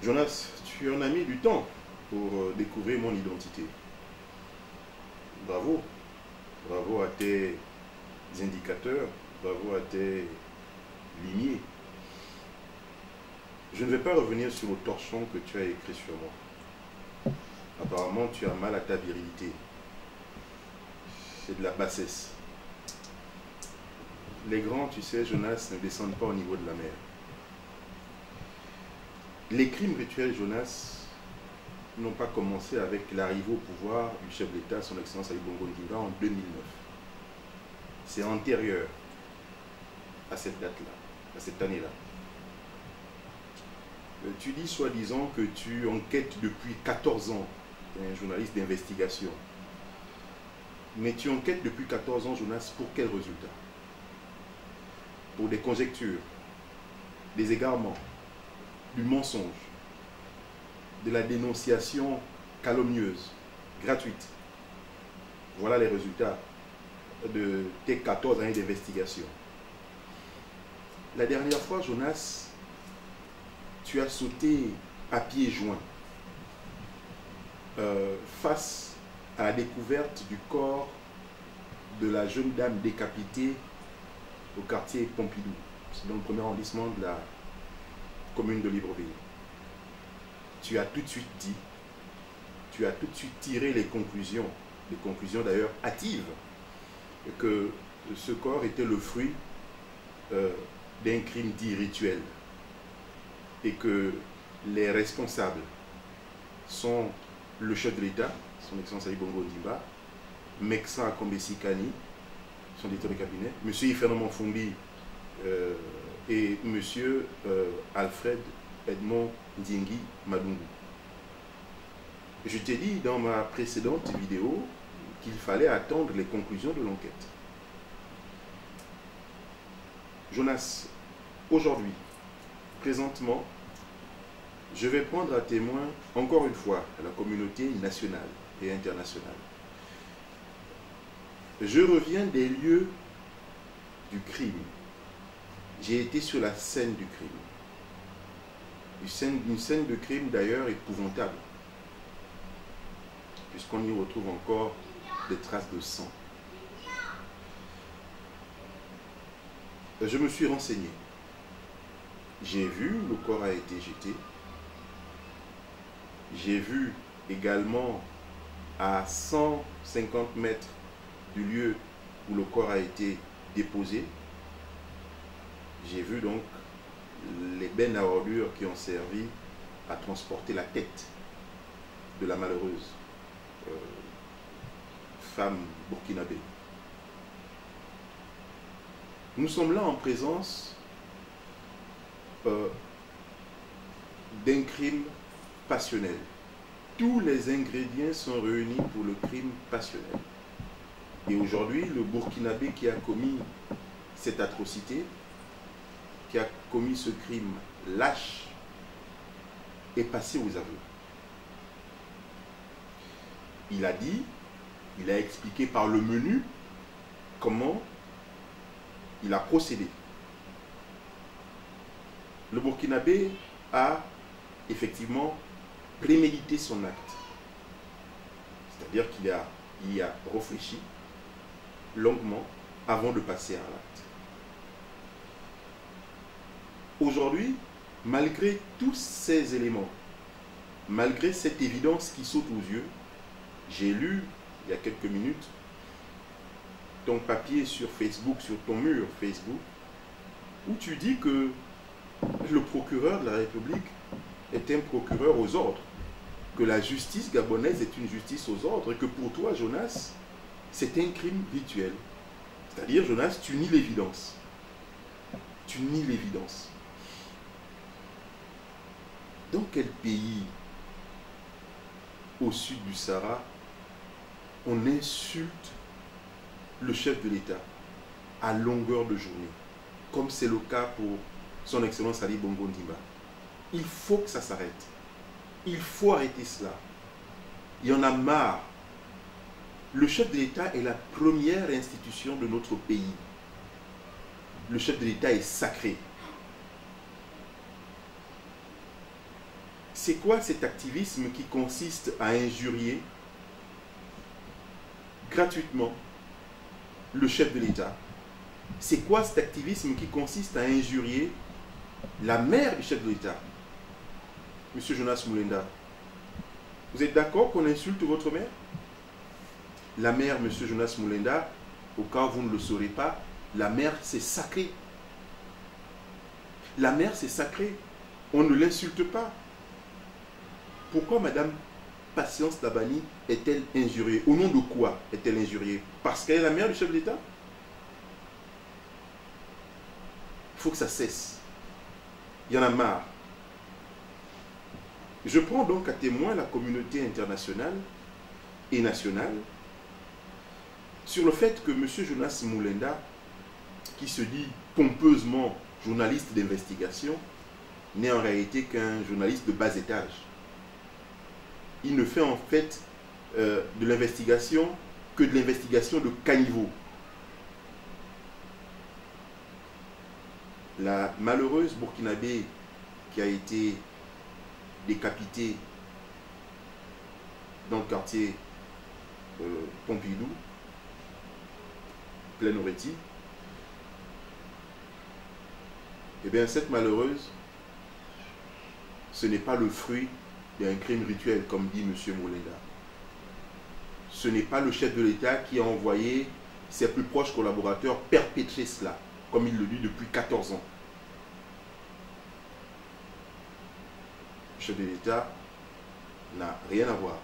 Jonas, tu en as mis du temps pour découvrir mon identité. Bravo. Bravo à tes indicateurs, bravo à tes lignées. Je ne vais pas revenir sur le torchon que tu as écrit sur moi. Apparemment, tu as mal à ta virilité. C'est de la bassesse. Les grands, tu sais, Jonas, ne descendent pas au niveau de la mer. Les crimes rituels, Jonas, n'ont pas commencé avec l'arrivée au pouvoir du chef d'État, son Excellence Ali Bongo Ondimba, en 2009. C'est antérieur à cette date-là, à cette année-là. Tu dis soi-disant que tu enquêtes depuis 14 ans, tu es un journaliste d'investigation. Mais tu enquêtes depuis 14 ans, Jonas, pour quel résultat? Pour des conjectures, des égarements, du mensonge, de la dénonciation calomnieuse, gratuite. Voilà les résultats de tes 14 années d'investigation. La dernière fois, Jonas, tu as sauté à pieds joints face à la découverte du corps de la jeune dame décapitée au quartier Pompidou. C'est dans le premier arrondissement de la commune de Libreville. Tu as tout de suite dit, tu as tout de suite tiré les conclusions d'ailleurs hâtives, que ce corps était le fruit d'un crime dit rituel et que les responsables sont le chef de l'État, son Excellence Ali Bongo Ondimba, Meksa Akombe-Sikani, son directeur de cabinet, M. Fernand Fumbi et M. Alfred Edmond Ndiengi Madungu. Je t'ai dit dans ma précédente vidéo qu'il fallait attendre les conclusions de l'enquête. Jonas, aujourd'hui, présentement, je vais prendre à témoin, encore une fois, la communauté nationale et internationale. Je reviens des lieux du crime. J'ai été sur la scène du crime. Une scène de crime d'ailleurs épouvantable, puisqu'on y retrouve encore des traces de sang. Je me suis renseigné. J'ai vu le corps a été jeté. J'ai vu également à 150 mètres du lieu où le corps a été déposé. J'ai vu donc les bennes à ordures qui ont servi à transporter la tête de la malheureuse femme burkinabé. Nous sommes là en présence d'un crime passionnel. Tous les ingrédients sont réunis pour le crime passionnel. Et aujourd'hui, le Burkinabé qui a commis cette atrocité, qui a commis ce crime lâche, est passé aux aveux. Il a dit, il a expliqué par le menu comment il a procédé. Le Burkinabé a effectivement prémédité son acte. C'est-à-dire qu'il y a réfléchi longuement avant de passer à l'acte. Aujourd'hui, malgré tous ces éléments, malgré cette évidence qui saute aux yeux, j'ai lu il y a quelques minutes ton papier sur Facebook, sur ton mur Facebook, où tu dis que le procureur de la République est un procureur aux ordres, que la justice gabonaise est une justice aux ordres, et que pour toi, Jonas, c'est un crime rituel. C'est-à-dire, Jonas, tu nies l'évidence. Tu nies l'évidence. Dans quel pays, au sud du Sahara, on insulte le chef de l'État à longueur de journée, comme c'est le cas pour son Excellence Ali Bongo Ondimba? Il faut que ça s'arrête. Il faut arrêter cela. Il y en a marre. Le chef de l'État est la première institution de notre pays. Le chef de l'État est sacré. c'est quoi cet activisme qui consiste à injurier gratuitement le chef de l'État? C'est quoi cet activisme qui consiste à injurier la mère du chef de l'État, Monsieur Jonas Moulenda? Vous êtes d'accord qu'on insulte votre mère? La mère, Monsieur Jonas Moulenda, au cas où vous ne le saurez pas, la mère c'est sacré. La mère c'est sacré. On ne l'insulte pas. Pourquoi Madame Patience Tabani est-elle injuriée? Au nom de quoi est-elle injuriée? Parce qu'elle est la mère du chef de l'État? Il faut que ça cesse. Il y en a marre. Je prends donc à témoin la communauté internationale et nationale sur le fait que M. Jonas Moulenda, qui se dit pompeusement journaliste d'investigation, n'est en réalité qu'un journaliste de bas étage. Il ne fait en fait de l'investigation que de l'investigation de caniveau. La malheureuse Burkinabé qui a été décapitée dans le quartier Pompidou, Plaine-Oretti, eh bien cette malheureuse, ce n'est pas le fruit d'un crime rituel, comme dit M. Moulenda. Ce n'est pas le chef de l'État qui a envoyé ses plus proches collaborateurs perpétrer cela, comme il le dit depuis 14 ans. Le chef de l'État n'a rien à voir.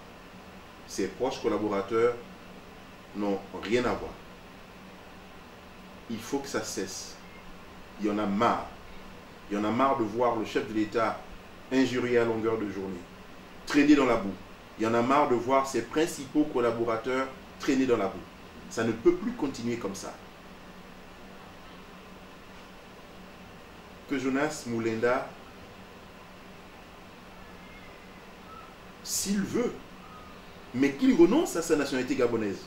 Ses proches collaborateurs n'ont rien à voir. Il faut que ça cesse. Il y en a marre. Il y en a marre de voir le chef de l'État injurié à longueur de journée, traîner dans la boue. Il y en a marre de voir ses principaux collaborateurs traîner dans la boue. Ça ne peut plus continuer comme ça. Que Jonas Moulenda, s'il veut, mais qu'il renonce à sa nationalité gabonaise.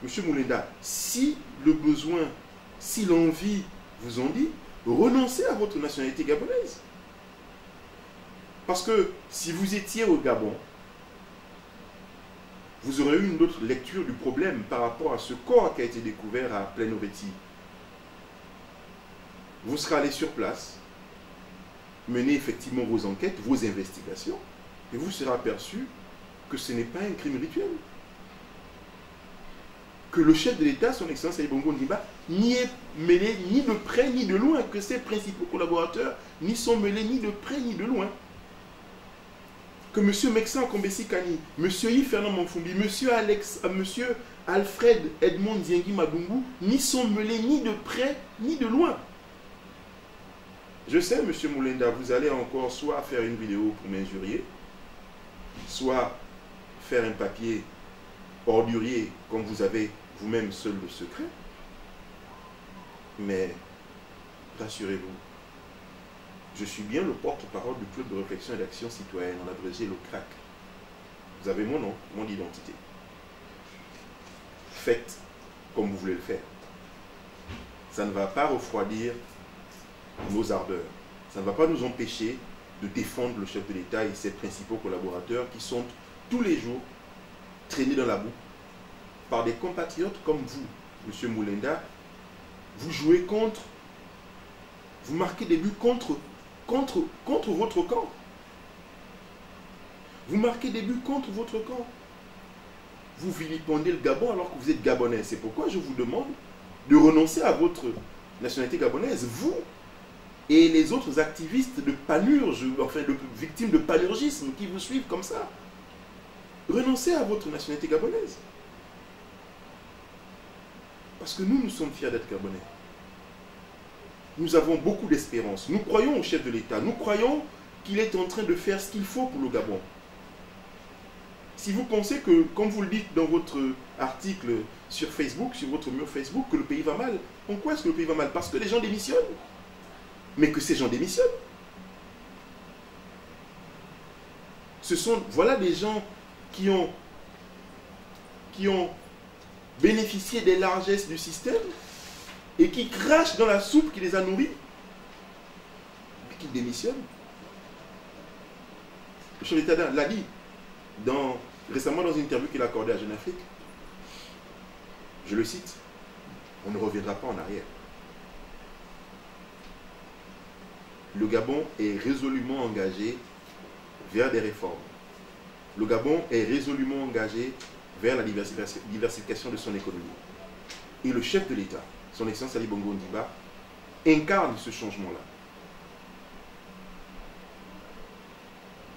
Monsieur Moulenda, si le besoin, si l'envie vous en dit, renoncez à votre nationalité gabonaise. Parce que si vous étiez au Gabon, vous aurez eu une autre lecture du problème par rapport à ce corps qui a été découvert à Plaine-Oretti. Vous serez allé sur place, mener effectivement vos enquêtes, vos investigations, et vous serez aperçu que ce n'est pas un crime rituel. Que le chef de l'État, son Excellence Ali Bongo Ondimba, n'y est mêlé ni de près ni de loin, que ses principaux collaborateurs n'y sont mêlés ni de près ni de loin. Que M. Meksan Kombesi Kani, M. Yves Fernand Monfumbi, M. Alfred Edmond Diengi Madungu n'y sont mêlés ni de près ni de loin. Je sais, M. Moulenda, vous allez encore soit faire une vidéo pour m'injurier, soit faire un papier ordurier comme vous avez vous-même seul le secret. Mais rassurez-vous, je suis bien le porte-parole du Club de réflexion et d'action citoyenne, en abrégé le CRAC. Vous avez mon nom, mon identité. Faites comme vous voulez le faire. Ça ne va pas refroidir nos ardeurs. Ça ne va pas nous empêcher de défendre le chef de l'État et ses principaux collaborateurs qui sont tous les jours traînés dans la boue par des compatriotes comme vous, M. Moulenda. Vous jouez contre, vous marquez des buts contre votre camp. Vous marquez des buts contre votre camp. Vous vilipendez le Gabon alors que vous êtes Gabonais. C'est pourquoi je vous demande de renoncer à votre nationalité gabonaise. Vous et les autres activistes de panurge, enfin de victimes de panurgisme qui vous suivent comme ça. Renoncez à votre nationalité gabonaise. Parce que nous sommes fiers d'être Gabonais. Nous avons beaucoup d'espérance. Nous croyons au chef de l'État. Nous croyons qu'il est en train de faire ce qu'il faut pour le Gabon. Si vous pensez que, comme vous le dites dans votre article sur Facebook, sur votre mur Facebook, que le pays va mal, en quoi est-ce que le pays va mal? Parce que les gens démissionnent. Mais que ces gens démissionnent. Voilà des gens qui ont bénéficié des largesses du système et qui crachent dans la soupe qui les a nourris, et qui démissionnent. Le chef d'État l'a dit récemment dans une interview qu'il a accordée à Jeune Afrique. Je le cite, on ne reviendra pas en arrière. Le Gabon est résolument engagé vers des réformes. Le Gabon est résolument engagé vers la diversification de son économie. Et le chef de l'État, son Excellence Ali Bongo Ondimba, incarne ce changement-là.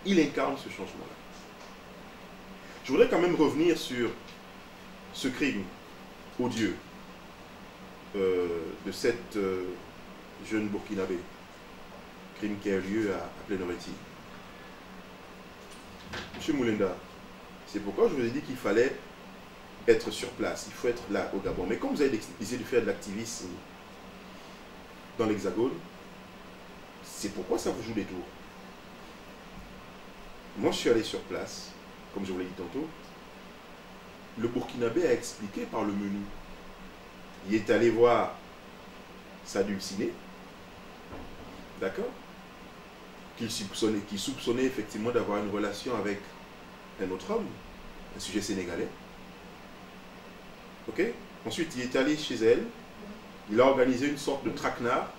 Il incarne ce changement-là. Je voudrais quand même revenir sur ce crime odieux de cette jeune Burkinabé. Crime qui a eu lieu à Plénoreti. Monsieur Moulenda, c'est pourquoi je vous ai dit qu'il fallait être sur place, il faut être là au Gabon. Mais quand vous avez décidé de faire de l'activisme dans l'Hexagone, c'est pourquoi ça vous joue des tours. Moi, je suis allé sur place, comme je vous l'ai dit tantôt. Le Burkinabé a expliqué par le menu. Il est allé voir sa dulcinée, d'accord, qu'il soupçonnait effectivement d'avoir une relation avec un autre homme, un sujet sénégalais. Ok. Ensuite, il est allé chez elle, il a organisé une sorte de traquenard,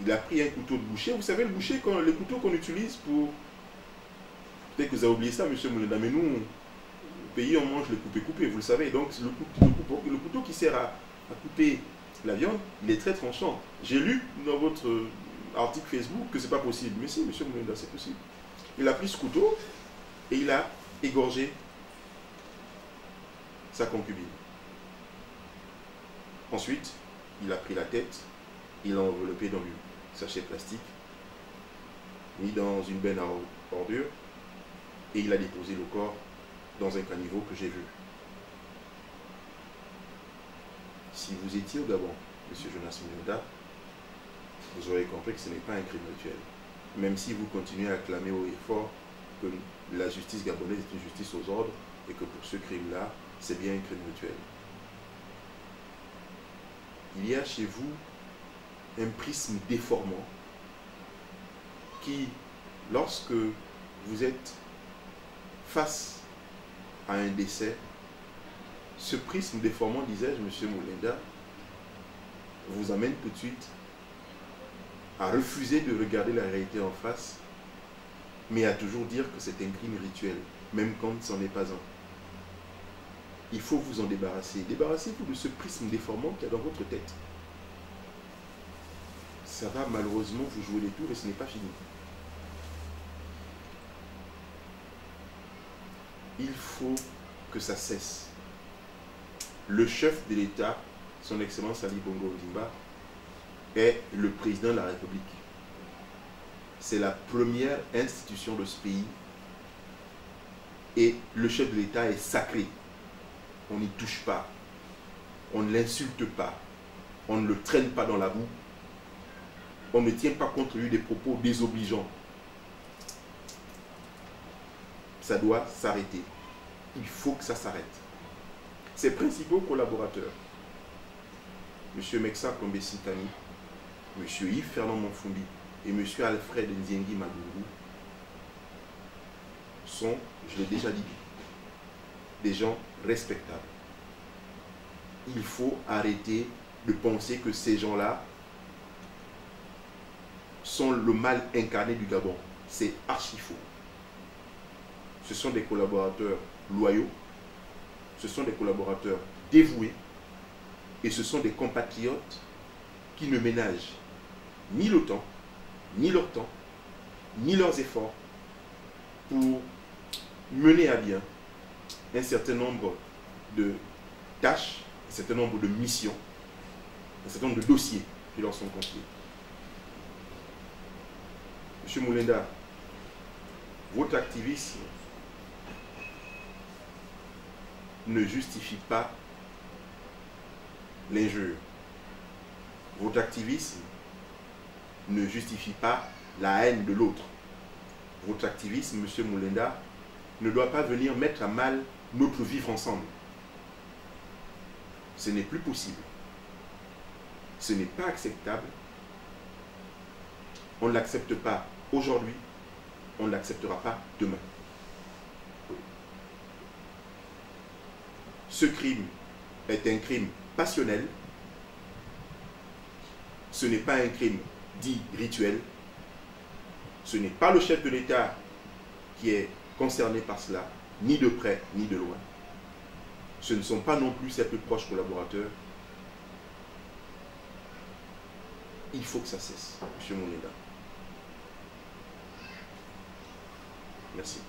il a pris un couteau de boucher. Vous savez, le couteau qu'on utilise pour... Peut-être que vous avez oublié ça, monsieur Moulenda, mais nous, au pays, on mange le coupé-coupé, vous le savez. Donc, le couteau qui sert à couper la viande, il est très tranchant. J'ai lu dans votre article Facebook que c'est pas possible. Mais si, monsieur Moulenda, c'est possible. Il a pris ce couteau et il a égorgé sa concubine. Ensuite, il a pris la tête, il l'a enveloppé dans du sachet plastique, mis dans une benne à ordures, et il a déposé le corps dans un caniveau que j'ai vu. Si vous étiez au Gabon, monsieur Jonas Moulenda, vous aurez compris que ce n'est pas un crime rituel. Même si vous continuez à clamer haut et fort que la justice gabonaise est une justice aux ordres et que pour ce crime-là, c'est bien un crime rituel. Il y a chez vous un prisme déformant qui, lorsque vous êtes face à un décès, ce prisme déformant, disais-je, monsieur Moulenda, vous amène tout de suite à refuser de regarder la réalité en face, mais à toujours dire que c'est un crime rituel, même quand ce n'en est pas un. Il faut vous en débarrasser. Débarrassez-vous de ce prisme déformant qu'il y a dans votre tête. Ça va malheureusement vous jouer les tours et ce n'est pas fini. Il faut que ça cesse. Le chef de l'État, son Excellence Ali Bongo Ondimba, est le président de la République. C'est la première institution de ce pays et le chef de l'État est sacré. On n'y touche pas, on ne l'insulte pas, on ne le traîne pas dans la boue, on ne tient pas contre lui des propos désobligeants. Ça doit s'arrêter. Il faut que ça s'arrête. Ses principaux collaborateurs, M. Mexa Kombe-Sintani, M. Yves Fernand Monfumbi et M. Alfred Nziengi Madougou, sont, je l'ai déjà dit, des gens respectables. Il faut arrêter de penser que ces gens-là sont le mal incarné du Gabon. C'est archi faux. Ce sont des collaborateurs loyaux, ce sont des collaborateurs dévoués et ce sont des compatriotes qui ne ménagent ni le temps, ni leur temps, ni leurs efforts pour mener à bien un certain nombre de tâches, un certain nombre de missions, un certain nombre de dossiers qui leur sont confiés. Monsieur Moulenda, votre activisme ne justifie pas l'injure. Votre activisme ne justifie pas la haine de l'autre. Votre activisme, monsieur Moulenda, ne doit pas venir mettre à mal notre vivre ensemble. Ce n'est plus possible. Ce n'est pas acceptable. On ne l'accepte pas aujourd'hui. on ne l'acceptera pas demain. Ce crime est un crime passionnel. Ce n'est pas un crime dit rituel. Ce n'est pas le chef de l'État qui est concerné par cela, ni de près, ni de loin. Ce ne sont pas non plus ses plus proches collaborateurs. Il faut que ça cesse, M. Moneda. Merci.